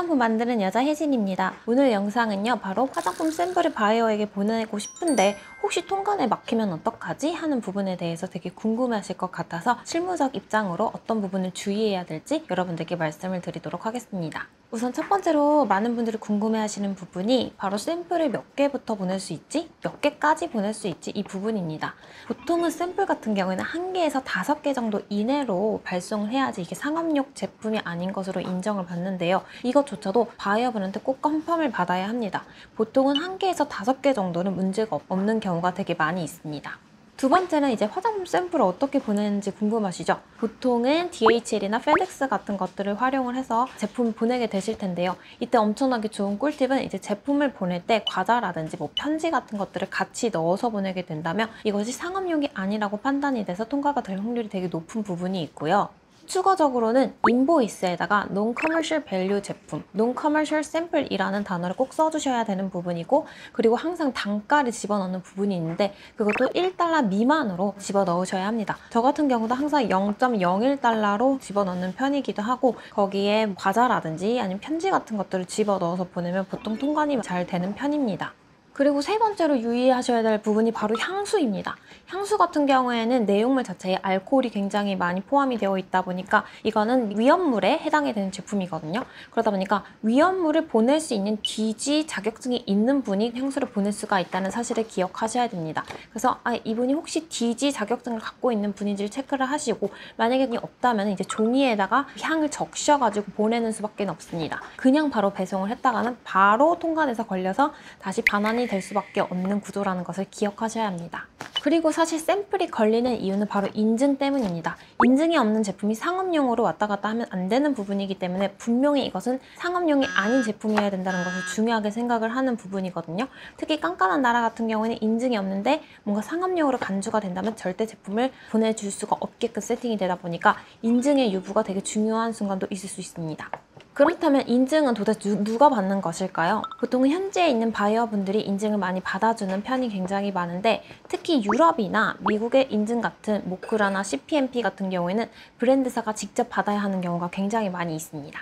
화장품 만드는 여자 혜진입니다. 오늘 영상은요, 바로 화장품 샘플을 바이어에게 보내고 싶은데 혹시 통관에 막히면 어떡하지? 하는 부분에 대해서 되게 궁금해하실 것 같아서 실무적 입장으로 어떤 부분을 주의해야 될지 여러분들께 말씀을 드리도록 하겠습니다. 우선 첫 번째로 많은 분들이 궁금해하시는 부분이 바로 샘플을 몇 개부터 보낼 수 있지? 몇 개까지 보낼 수 있지? 이 부분입니다. 보통은 샘플 같은 경우에는 1개에서 5개 정도 이내로 발송을 해야지 이게 상업용 제품이 아닌 것으로 인정을 받는데요. 이것조차도 바이어분한테 꼭 컨펌을 받아야 합니다. 보통은 1개에서 5개 정도는 문제가 없는 경우가 되게 많이 있습니다. 두 번째는 이제 화장품 샘플을 어떻게 보내는지 궁금하시죠? 보통은 DHL이나 페덱스 같은 것들을 활용을 해서 제품을 보내게 되실 텐데요. 이때 엄청나게 좋은 꿀팁은 이제 제품을 보낼 때 과자라든지 뭐 편지 같은 것들을 같이 넣어서 보내게 된다면 이것이 상업용이 아니라고 판단이 돼서 통과가 될 확률이 되게 높은 부분이 있고요. 추가적으로는 인보이스에다가 Non-Commercial Value 제품, Non-Commercial Sample이라는 단어를 꼭 써주셔야 되는 부분이고, 그리고 항상 단가를 집어넣는 부분이 있는데 그것도 $1 미만으로 집어넣으셔야 합니다. 저 같은 경우도 항상 0.01달러로 집어넣는 편이기도 하고, 거기에 과자라든지 아니면 편지 같은 것들을 집어넣어서 보내면 보통 통관이 잘 되는 편입니다. 그리고 세 번째로 유의하셔야 될 부분이 바로 향수입니다. 향수 같은 경우에는 내용물 자체에 알코올이 굉장히 많이 포함이 되어 있다 보니까 이거는 위험물에 해당이 되는 제품이거든요. 그러다 보니까 위험물을 보낼 수 있는 DG 자격증이 있는 분이 향수를 보낼 수가 있다는 사실을 기억하셔야 됩니다. 그래서 이분이 혹시 DG 자격증을 갖고 있는 분인지를 체크를 하시고, 만약에 없다면 이제 종이에다가 향을 적셔가지고 보내는 수밖에 없습니다. 그냥 바로 배송을 했다가는 바로 통관에서 걸려서 다시 반환이 될 수밖에 없는 구조라는 것을 기억하셔야 합니다. 그리고 사실 샘플이 걸리는 이유는 바로 인증 때문입니다. 인증이 없는 제품이 상업용으로 왔다 갔다 하면 안 되는 부분이기 때문에 분명히 이것은 상업용이 아닌 제품이어야 된다는 것을 중요하게 생각을 하는 부분이거든요. 특히 깐깐한 나라 같은 경우에는 인증이 없는데 뭔가 상업용으로 간주가 된다면 절대 제품을 보내줄 수가 없게끔 세팅이 되다 보니까 인증의 유무가 되게 중요한 순간도 있을 수 있습니다. 그렇다면 인증은 도대체 누가 받는 것일까요? 보통은 현지에 있는 바이어분들이 인증을 많이 받아주는 편이 굉장히 많은데, 특히 유럽이나 미국의 인증 같은 모크라나 CPMP 같은 경우에는 브랜드사가 직접 받아야 하는 경우가 굉장히 많이 있습니다.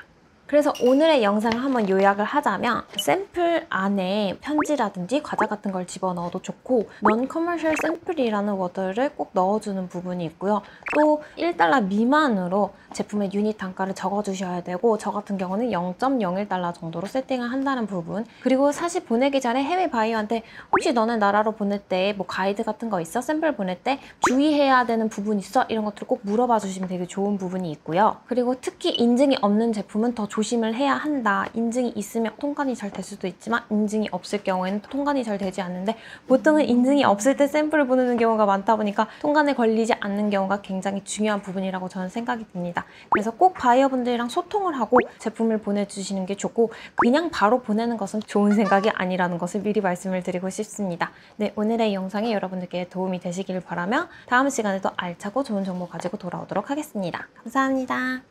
그래서 오늘의 영상을 한번 요약을 하자면, 샘플 안에 편지라든지 과자 같은 걸 집어넣어도 좋고, Non-Commercial Sample이라는 워드를 꼭 넣어주는 부분이 있고요. 또 $1 미만으로 제품의 유닛 단가를 적어주셔야 되고, 저 같은 경우는 0.01달러 정도로 세팅을 한다는 부분. 그리고 사실 보내기 전에 해외 바이어한테 혹시 너네 나라로 보낼 때 뭐 가이드 같은 거 있어? 샘플 보낼 때 주의해야 되는 부분 있어? 이런 것들을 꼭 물어봐 주시면 되게 좋은 부분이 있고요. 그리고 특히 인증이 없는 제품은 더 조심을 해야 한다. 인증이 있으면 통관이 잘 될 수도 있지만 인증이 없을 경우에는 통관이 잘 되지 않는데, 보통은 인증이 없을 때 샘플을 보내는 경우가 많다 보니까 통관에 걸리지 않는 경우가 굉장히 중요한 부분이라고 저는 생각이 듭니다. 그래서 꼭 바이어분들이랑 소통을 하고 제품을 보내주시는 게 좋고, 그냥 바로 보내는 것은 좋은 생각이 아니라는 것을 미리 말씀을 드리고 싶습니다. 네, 오늘의 영상이 여러분들께 도움이 되시길 바라며 다음 시간에도 알차고 좋은 정보 가지고 돌아오도록 하겠습니다. 감사합니다.